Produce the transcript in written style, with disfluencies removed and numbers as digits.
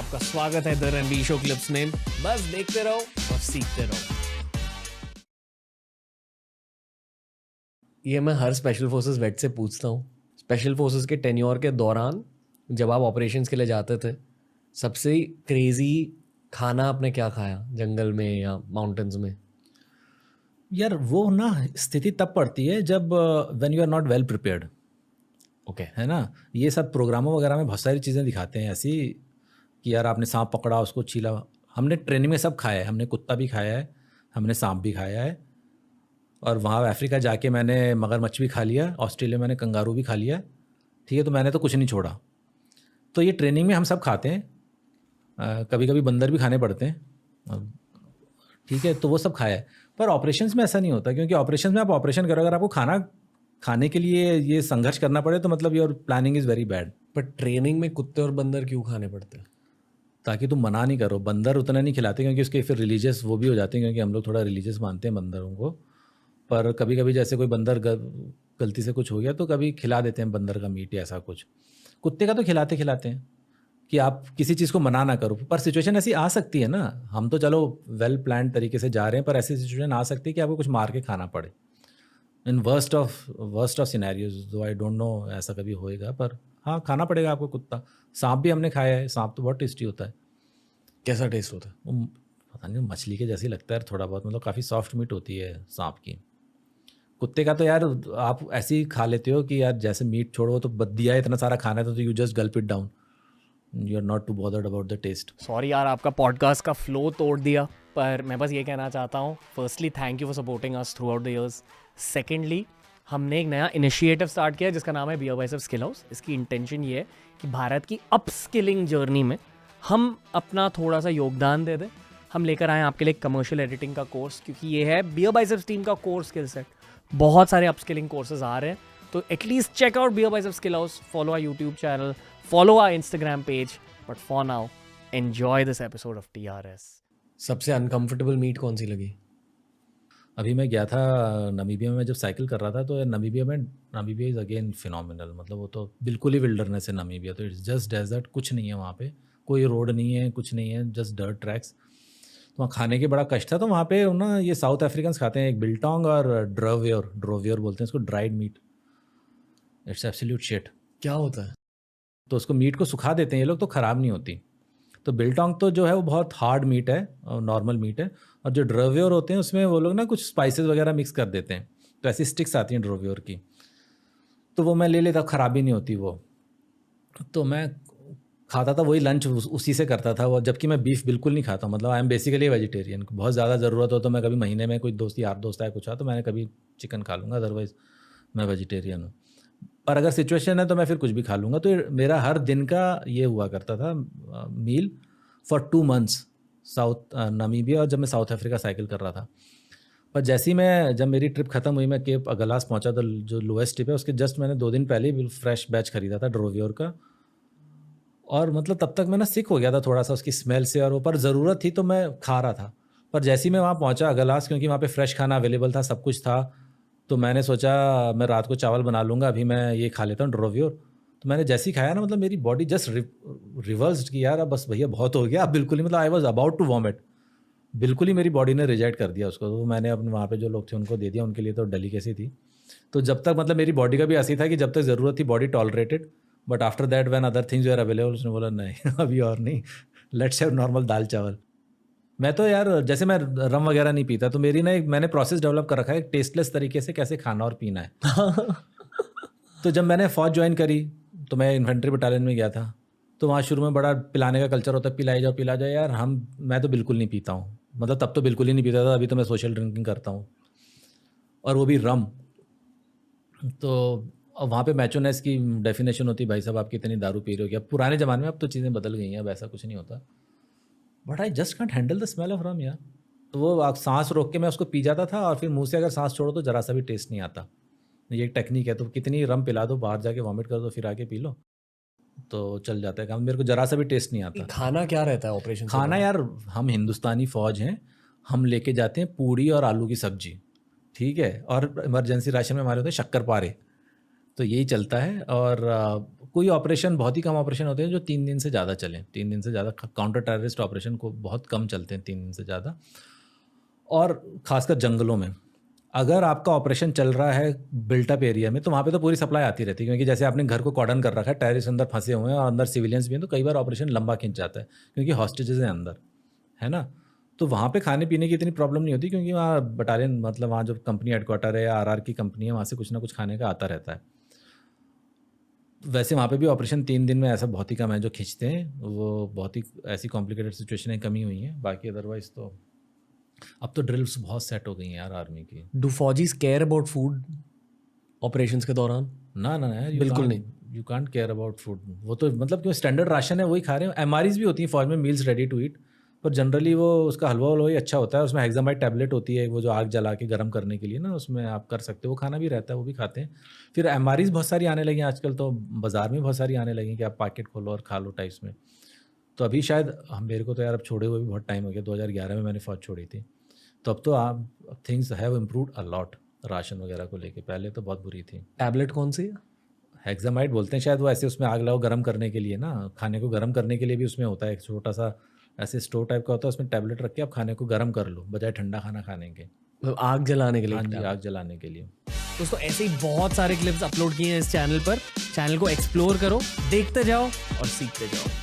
आपका स्वागत है द रणवीर शो क्लिप्स में। बस देखते रहो और सीखते रहो। ये मैं हर स्पेशल फोर्सेस वेट से पूछता हूँ, स्पेशल फोर्सेस के टेन्योर के दौरान जब आप ऑपरेशंस के लिए जाते थे, सबसे क्रेजी खाना आपने क्या खाया जंगल में या माउंटेन्स में? यार वो ना स्थिति तब पड़ती है जब when you are not well prepared. Okay. है ना, ये सब प्रोग्रामों वगैरह में बहुत सारी चीज़ें दिखाते हैं ऐसी कि यार आपने सांप पकड़ा, उसको छीला। हमने ट्रेनिंग में सब खाया है, हमने कुत्ता भी खाया है, हमने सांप भी खाया है, और वहाँ अफ्रीका जाके मैंने मगरमच्छ भी खा लिया, ऑस्ट्रेलिया में मैंने कंगारू भी खा लिया। ठीक है, तो मैंने तो कुछ नहीं छोड़ा। तो ये ट्रेनिंग में हम सब खाते हैं, कभी कभी बंदर भी खाने पड़ते हैं। ठीक है, तो वो सब खाया है। पर ऑपरेशंस में ऐसा नहीं होता, क्योंकि ऑपरेशंस में आप ऑपरेशन करो, अगर आपको खाना खाने के लिए ये संघर्ष करना पड़े तो मतलब your planning is very bad. पर ट्रेनिंग में कुत्ते और बंदर क्यों खाने पड़ते हैं? ताकि तुम मना नहीं करो। बंदर उतना नहीं खिलाते क्योंकि उसके फिर रिलीजियस वो भी हो जाते हैं, क्योंकि हम लोग थोड़ा रिलीजियस मानते हैं बंदरों को। पर कभी कभी जैसे कोई बंदर गलती से कुछ हो गया तो कभी खिला देते हैं बंदर का मीट या ऐसा कुछ। कुत्ते का तो खिलाते खिलाते हैं कि आप किसी चीज़ को मना ना करो। पर सिचुएशन ऐसी आ सकती है ना, हम तो चलो वेल प्लान तरीके से जा रहे हैं, पर ऐसी सिचुएशन आ सकती है कि आपको कुछ मार के खाना पड़े। इन वर्स्ट ऑफ सिनेरियोज, दो आई डोंट नो ऐसा कभी होएगा, पर हाँ खाना पड़ेगा आपको कुत्ता। सांप भी हमने खाया है, सांप तो बहुत टेस्टी होता है। कैसा टेस्ट होता है? वो पता नहीं, मछली के जैसे ही लगता है थोड़ा बहुत, मतलब काफ़ी सॉफ्ट मीट होती है सांप की। कुत्ते का तो यार आप ऐसे ही खा लेते हो कि यार जैसे मीट छोड़ो तो दिया है इतना सारा खाना है तो you just gulp it down, you are not too bothered about the taste. Sorry यार, आपका पॉडकास्ट का फ्लो तोड़ दिया, पर मैं बस ये कहना चाहता हूँ, firstly thank you for supporting us through out the years. Secondly, हमने एक नया इनिशिएटिव स्टार्ट किया जिसका नाम है बियर बाइसेप्स स्किल हाउस। इसकी इंटेंशन ये है कि भारत की अपस्किलिंग जर्नी में हम अपना थोड़ा सा योगदान दे दें। हम लेकर आए आपके लिए कमर्शियल एडिटिंग का कोर्स, क्योंकि ये है बियर बाइसेप्स टीम का कोर स्किल सेट। बहुत सारे अपस्किलिंग कोर्सेज आ रहे हैं, तो at least check out Beer Biceps skill house, follow our YouTube channel, follow our Instagram page. But for now, enjoy this episode of TRS। सबसे uncomfortable meat कौन सी लगी? अभी मैं गया था नमीबिया में, जब साइकिल कर रहा था तो नमीबिया इज़ अगेन फिनोमिनल। मतलब वो तो बिल्कुल ही विल्डरनेस है नमीबिया, तो इट्स जस्ट डेजर्ट, कुछ नहीं है वहाँ पे, कोई रोड नहीं है, कुछ नहीं है, जस्ट डर्ट ट्रैक्स। तो वहाँ खाने के बड़ा कष्ट था। तो वहाँ पे ना ये साउथ अफ्रीकन खाते हैं एक बिल्टोंग और ड्रोवियर बोलते हैं इसको, dried meat. It's absolute shit. क्या होता है? तो उसको मीट को सुखा देते हैं ये लोग, तो ख़राब नहीं होती। तो बिल्टोंग तो जो है वो बहुत हार्ड मीट है और नॉर्मल मीट है, और जो ड्रोवियर होते हैं उसमें वो लोग ना कुछ स्पाइसेस वगैरह मिक्स कर देते हैं, तो ऐसी स्टिक्स आती हैं ड्रोवियर की। तो वो मैं ले लेता, ख़राब ही नहीं होती वो। तो मैं खाता था वही, लंच उसी से करता था वो, जबकि मैं बीफ बिल्कुल नहीं खाता। मतलब आई एम बेसिकली वेजिटेरियन। बहुत ज़्यादा ज़रूरत हो तो मैं कभी महीने में कोई यार दोस्त आया कुछ आ तो मैंने कभी चिकन खा लूँगा, अदरवाइज़ मैं वेजिटेरियन हूँ। पर अगर सिचुएशन है तो मैं फिर कुछ भी खा लूँगा। तो मेरा हर दिन का ये हुआ करता था meal for 2 months south Namibia, और जब मैं साउथ अफ्रीका साइकिल कर रहा था। पर जब मेरी ट्रिप ख़त्म हुई, मैं केप अगलास पहुँचा, तो जो लोएस्ट टिप है उसके जस्ट मैंने 2 दिन पहले ही फ्रेश बैच खरीदा था ड्रोवियर का। और मतलब तब तक मैं ना सिक हो गया था थोड़ा सा उसकी स्मेल से, और वो पर ज़रूरत थी तो मैं खा रहा था। पर जैसे ही मैं वहाँ पहुँचा अगलास, क्योंकि वहाँ पे फ्रेश खाना अवेलेबल था, सब कुछ था, तो मैंने सोचा मैं रात को चावल बना लूँगा, अभी मैं ये खा लेता हूँ ड्रोवियर। तो मैंने जैसे ही खाया ना, मतलब मेरी बॉडी जस्ट रिवर्स्ड कि यार अब बस भैया बहुत हो गया, अब बिल्कुल ही, मतलब I was about to vomit. बिल्कुल ही मेरी बॉडी ने रिजेक्ट कर दिया उसको। तो मैंने अपने वहाँ पे जो लोग थे उनको दे दिया, उनके लिए तो डेलिकेसी थी। तो जब तक मतलब मेरी बॉडी का भी ऐसी था कि जब तक ज़रूरत थी body tolerated, but after that when other things are available, उसने बोला नहीं अभी और नहीं, लेट्स हैव नॉर्मल दाल चावल। मैं तो यार जैसे मैं रम वगैरह नहीं पीता, तो मेरी ना एक मैंने प्रोसेस डेवलप कर रखा है टेस्टलेस तरीके से कैसे खाना और पीना है। तो जब मैंने फ़ौज ज्वाइन करी तो मैं इन्फेंट्री बटालियन में गया था। तो वहाँ शुरू में बड़ा पिलाने का कल्चर होता है, पिला जाओ यार। मैं तो बिल्कुल नहीं पीता हूँ, मतलब तब तो बिल्कुल ही नहीं पीता था, अभी तो मैं सोशल ड्रिंकिंग करता हूँ, और वो भी रम। तो वहाँ पे मैचोनेस की डेफिनेशन होती है, भाई साहब आप कितनी दारू पी रहे हो क्या। पुराने ज़माने में, अब तो चीज़ें बदल गई हैं, अब ऐसा कुछ नहीं होता। But I just can't handle the smell of rum यार। तो वो सांस रोक के मैं उसको पी जाता था, और फिर मुंह से अगर सांस छोड़ो तो ज़रा सा भी टेस्ट नहीं आता। ये एक टेक्निक है, तो कितनी रम पिला दो, बाहर जाके वॉमिट कर दो, फिर आके पी लो तो चल जाता है काम। मेरे को ज़रा सा भी टेस्ट नहीं आता। खाना क्या रहता है ऑपरेशन से खाना पहले? यार, हम हिंदुस्तानी फ़ौज हैं, हम लेके जाते हैं पूड़ी और आलू की सब्जी, ठीक है, और इमरजेंसी राशन में हमारे होते हैं शक्कर पारे। तो यही चलता है। और कोई ऑपरेशन, बहुत ही कम ऑपरेशन होते हैं जो 3 दिन से ज़्यादा चलें। 3 दिन से ज़्यादा काउंटर टेररिस्ट ऑपरेशन को बहुत कम चलते हैं 3 दिन से ज़्यादा। और ख़ासकर जंगलों में अगर आपका ऑपरेशन चल रहा है बिल्टअप एरिया में, तो वहाँ पे तो पूरी सप्लाई आती रहती है, क्योंकि जैसे आपने घर को कॉर्डन कर रखा है, टेररिस्ट अंदर फंसे हुए हैं और अंदर सिविलियंस भी हैं, तो कई बार ऑपरेशन लंबा खिंच जाता है क्योंकि हॉस्टेजेस हैं अंदर, है ना। तो वहाँ पे खाने पीने की इतनी प्रॉब्लम नहीं होती, क्योंकि वहाँ बटालियन, मतलब वहाँ जो कंपनी हेडक्वार्टर है या आरआर की कंपनी है, वहाँ से कुछ ना कुछ खाने का आता रहता है। वैसे वहाँ पे भी ऑपरेशन 3 दिन में ऐसा बहुत ही कम है जो खींचते हैं, वो बहुत ही ऐसी कॉम्प्लिकेटेड सिचुएशनें कमी हुई हैं। बाकी अदरवाइज तो अब तो ड्रिल्स बहुत सेट हो गई हैं यार आर्मी की। Do faujis care about food operations के दौरान? ना ना ना, बिल्कुल नहीं। You can't care about food. वो तो मतलब क्यों, स्टैंडर्ड राशन है वही खा रहे हैं। एमआरईज भी होती हैं फौज में, मील्स रेडी टू ईट, पर जनरली वो उसका हलवा वलवा ही अच्छा होता है। उसमें हेक्सामाइड टैबलेट होती है, वो जो आग जला के गर्म करने के लिए ना, उसमें आप कर सकते हो। वो खाना भी रहता है, वो भी खाते हैं। फिर एमआरईज बहुत सारी आने लगी हैं आजकल, तो बाज़ार में बहुत सारी आने लगी कि आप पैकेट खोलो और खा लो टाइप्स में। तो अभी शायद मेरे को तो यार अब छोड़े हुए भी बहुत टाइम हो गया, 2011 में मैंने फ़ौज छोड़ी थी। तो अब तो आप things have improved a lot ration वगैरह को लेके, पहले तो बहुत बुरी थी। टैबलेट कौन सी है? हेक्सामाइड बोलते हैं शायद, वो ऐसे उसमें आग लगाओ गर्म करने के लिए ना, खाने को गर्म करने के लिए भी उसमें होता है एक छोटा सा ऐसे स्टोव टाइप का होता है, उसमें टैबलेट रख के आप खाने को गर्म कर लो बजाय ठंडा खाना खाने के। मतलब आग जलाने के लिए? हाँ एक जी, tablet। आग जलाने के लिए। दोस्तों ऐसे ही बहुत सारे क्लिप्स अपलोड किए हैं इस चैनल पर। चैनल को एक्सप्लोर करो, देखते जाओ और सीखते जाओ।